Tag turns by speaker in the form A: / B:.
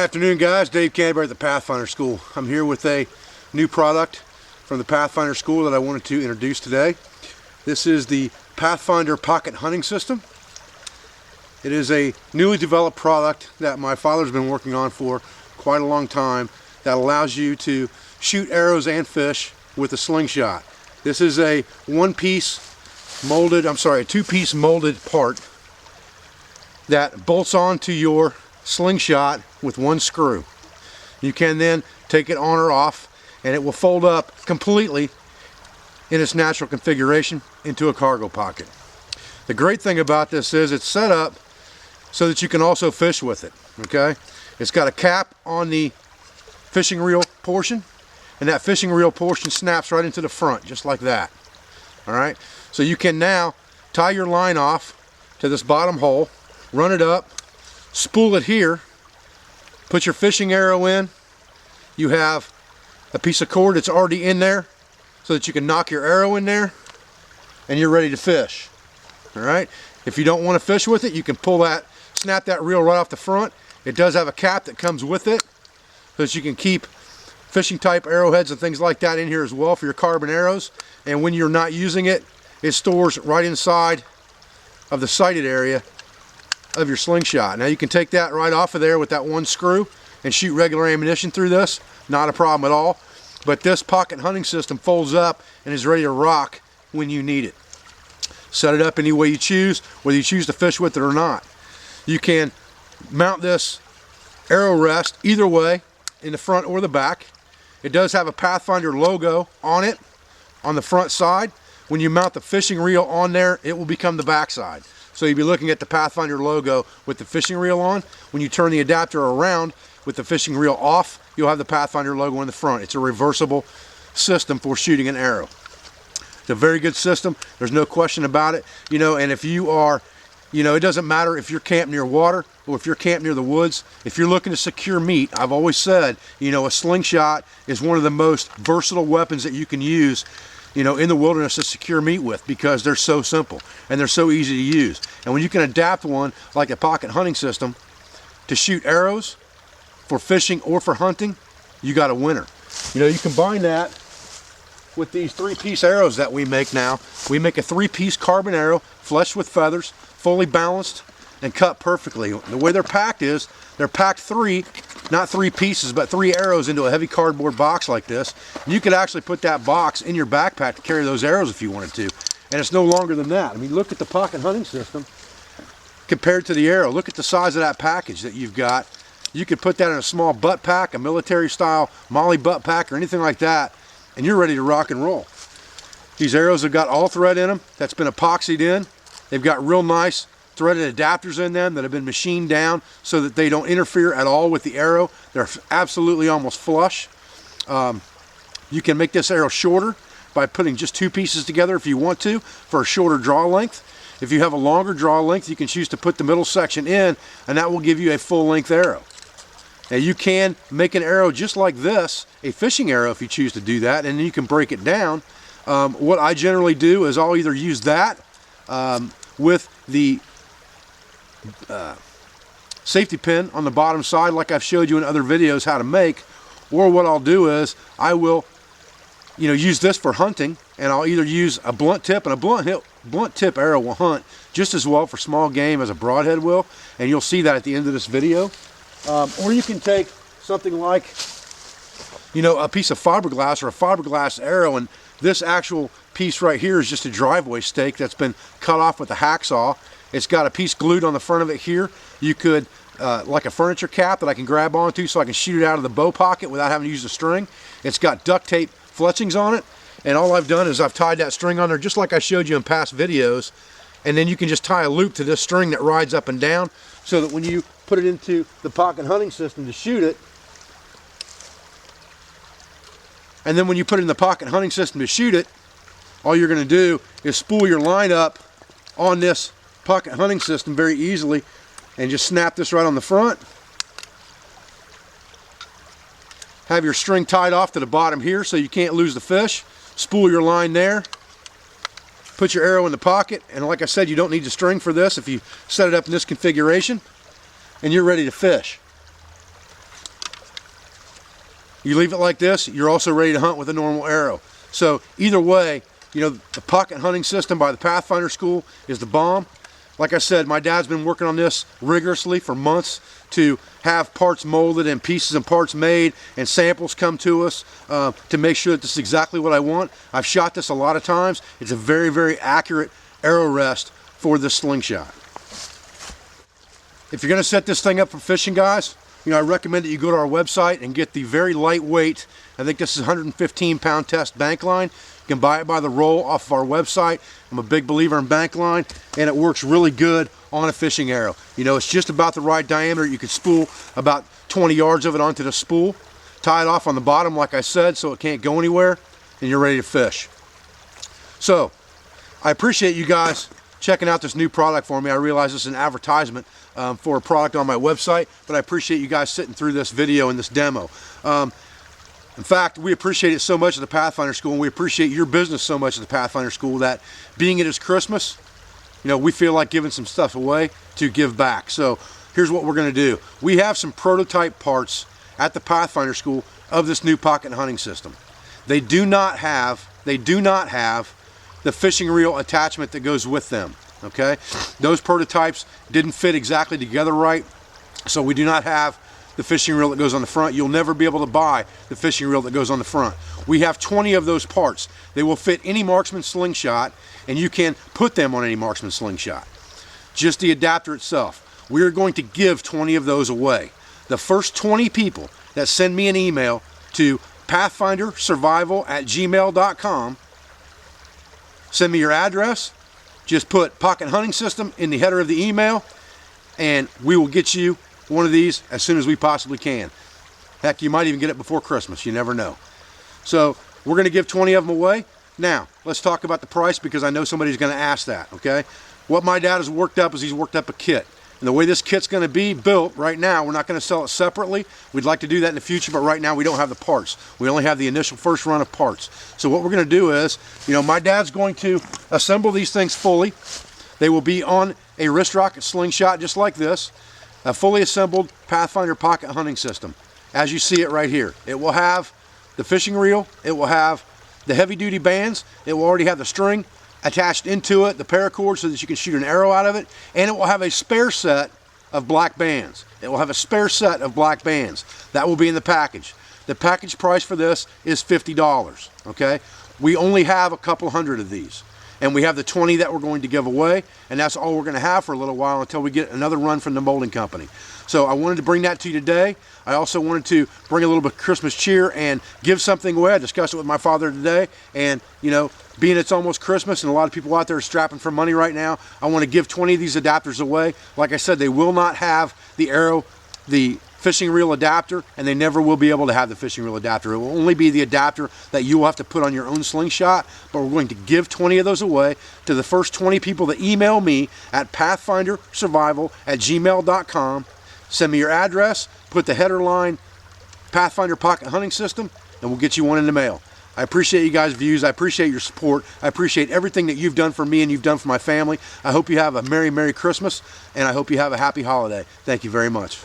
A: Afternoon, guys. Dave Canterbury at the Pathfinder School. I'm here with a new product from the Pathfinder School that I wanted to introduce today. This is the Pathfinder Pocket Hunting System. It is a newly developed product that my father's been working on for quite a long time that allows you to shoot arrows and fish with a slingshot. This is a two-piece molded part that bolts onto your slingshot with one screw. You can then take it on or off and it will fold up completely in its natural configuration into a cargo pocket. The great thing about this is it's set up so that you can also fish with it. Okay, it's got a cap on the fishing reel portion, and that fishing reel portion snaps right into the front just like that. Alright, so you can now tie your line off to this bottom hole, run it up, spool it here, put your fishing arrow in. You have a piece of cord that's already in there so that you can knock your arrow in there and you're ready to fish. Alright, if you don't want to fish with it, you can snap that reel right off the front. It does have a cap that comes with it so that you can keep fishing type arrowheads and things like that in here as well for your carbon arrows. And when you're not using it, it stores right inside of the sighted area of your slingshot. Now you can take that right off of there with that one screw and shoot regular ammunition through this. Not a problem at all. But this pocket hunting system folds up and is ready to rock when you need it. Set it up any way you choose, whether you choose to fish with it or not. You can mount this arrow rest either way, in the front or the back. It does have a Pathfinder logo on it on the front side. When you mount the fishing reel on there, it will become the back side. So you'll be looking at the Pathfinder logo with the fishing reel on. When you turn the adapter around with the fishing reel off, you'll have the Pathfinder logo in the front. It's a reversible system for shooting an arrow. It's a very good system. There's no question about it. And if you are, it doesn't matter if you're camped near water or if you're camped near the woods. If you're looking to secure meat, I've always said, a slingshot is one of the most versatile weapons that you can use in the wilderness to secure meat with, because they're so simple and they're so easy to use. And when you can adapt one like a pocket hunting system to shoot arrows for fishing or for hunting, you got a winner. You combine that with these three-piece arrows that we make now. We make a three-piece carbon arrow, fleshed with feathers, fully balanced and cut perfectly. The way they're packed is they're packed not three pieces, but three arrows into a heavy cardboard box like this. You could actually put that box in your backpack to carry those arrows if you wanted to. And it's no longer than that. I mean, look at the pocket hunting system compared to the arrow. Look at the size of that package that you've got. You could put that in a small butt pack, a military style Molly butt pack or anything like that, and you're ready to rock and roll. These arrows have got all thread in them that's been epoxied in. They've got real nice threaded adapters in them that have been machined down so that they don't interfere at all with the arrow. They're absolutely almost flush. You can make this arrow shorter by putting just two pieces together if you want to, for a shorter draw length. If you have a longer draw length, you can choose to put the middle section in, and that will give you a full length arrow. Now you can make an arrow just like this, a fishing arrow, if you choose to do that, and then you can break it down. What I generally do is I'll either use that with the safety pin on the bottom side, like I've showed you in other videos how to make, or what I'll do is I will use this for hunting, and I'll either use a blunt tip, and a blunt tip arrow will hunt just as well for small game as a broadhead will, and you'll see that at the end of this video. Or you can take something like a piece of fiberglass or a fiberglass arrow, and this actual piece right here is just a driveway stake that's been cut off with a hacksaw. It's got a piece glued on the front of it here. You could, like a furniture cap that I can grab onto so I can shoot it out of the bow pocket without having to use a string. It's got duct tape fletchings on it, and all I've done is I've tied that string on there just like I showed you in past videos, and then you can just tie a loop to this string that rides up and down so that when you put it into the pocket hunting system to shoot it, and then when you put it in the pocket hunting system to shoot it, all you're going to do is spool your line up on this pocket hunting system very easily and just snap this right on the front. Have your string tied off to the bottom here so you can't lose the fish. Spool your line there. Put your arrow in the pocket, and like I said, you don't need the string for this if you set it up in this configuration, and you're ready to fish. You leave it like this, you're also ready to hunt with a normal arrow. So either way, you know, the pocket hunting system by the Pathfinder School is the bomb. Like I said, my dad's been working on this rigorously for months to have parts molded and pieces and parts made and samples come to us to make sure that this is exactly what I want. I've shot this a lot of times. It's a very, very accurate arrow rest for this slingshot. If you're going to set this thing up for fishing, guys, you know, I recommend that you go to our website and get the very lightweight, I think this is 115 pound test bank line. You can buy it by the roll off of our website. I'm a big believer in bank line, and it works really good on a fishing arrow. You know, it's just about the right diameter. You can spool about 20 yards of it onto the spool, tie it off on the bottom like I said so it can't go anywhere, and you're ready to fish. So I appreciate you guys checking out this new product for me. I realize this is an advertisement for a product on my website, but I appreciate you guys sitting through this video and this demo. In fact, we appreciate it so much at the Pathfinder School, and we appreciate your business so much at the Pathfinder School that being it is Christmas, you know, we feel like giving some stuff away to give back. So here's what we're going to do. We have some prototype parts at the Pathfinder School of this new pocket hunting system. They do not have the fishing reel attachment that goes with them. Okay, those prototypes didn't fit exactly together right, so we do not have the fishing reel that goes on the front. You'll never be able to buy the fishing reel that goes on the front. We have 20 of those parts. They will fit any marksman slingshot, and you can put them on any marksman slingshot. Just the adapter itself. We are going to give 20 of those away. The first 20 people that send me an email to pathfindersurvival@gmail.com, send me your address, just put pocket hunting system in the header of the email, and we will get you one of these as soon as we possibly can. Heck, you might even get it before Christmas. You never know. So we're going to give 20 of them away. Now, let's talk about the price, because I know somebody's going to ask that, okay? What my dad has worked up is he's worked up a kit. And the way this kit's going to be built right now, we're not going to sell it separately. We'd like to do that in the future, but right now we don't have the parts. We only have the initial first run of parts. So what we're going to do is, you know, my dad's going to assemble these things fully. They will be on a wrist rocket slingshot just like this. A fully assembled Pathfinder pocket hunting system, as you see it right here. It will have the fishing reel, it will have the heavy duty bands, it will already have the string attached into it, the paracord, so that you can shoot an arrow out of it, and it will have a spare set of black bands. It will have a spare set of black bands. That will be in the package. The package price for this is $50, okay? We only have a couple hundred of these. And we have the 20 that we're going to give away, and that's all we're going to have for a little while until we get another run from the molding company. So I wanted to bring that to you today. I also wanted to bring a little bit of Christmas cheer and give something away. I discussed it with my father today, and you know, being it's almost Christmas and a lot of people out there are strapping for money right now, I want to give 20 of these adapters away. Like I said, they will not have the arrow, the fishing reel adapter, and they never will be able to have the fishing reel adapter. It will only be the adapter that you will have to put on your own slingshot, but we're going to give 20 of those away to the first 20 people that email me at pathfindersurvival@gmail.com. Send me your address, put the header line Pathfinder Pocket Hunting System, and we'll get you one in the mail. I appreciate you guys' views. I appreciate your support. I appreciate everything that you've done for me and you've done for my family. I hope you have a Merry, Merry Christmas, and I hope you have a happy holiday. Thank you very much.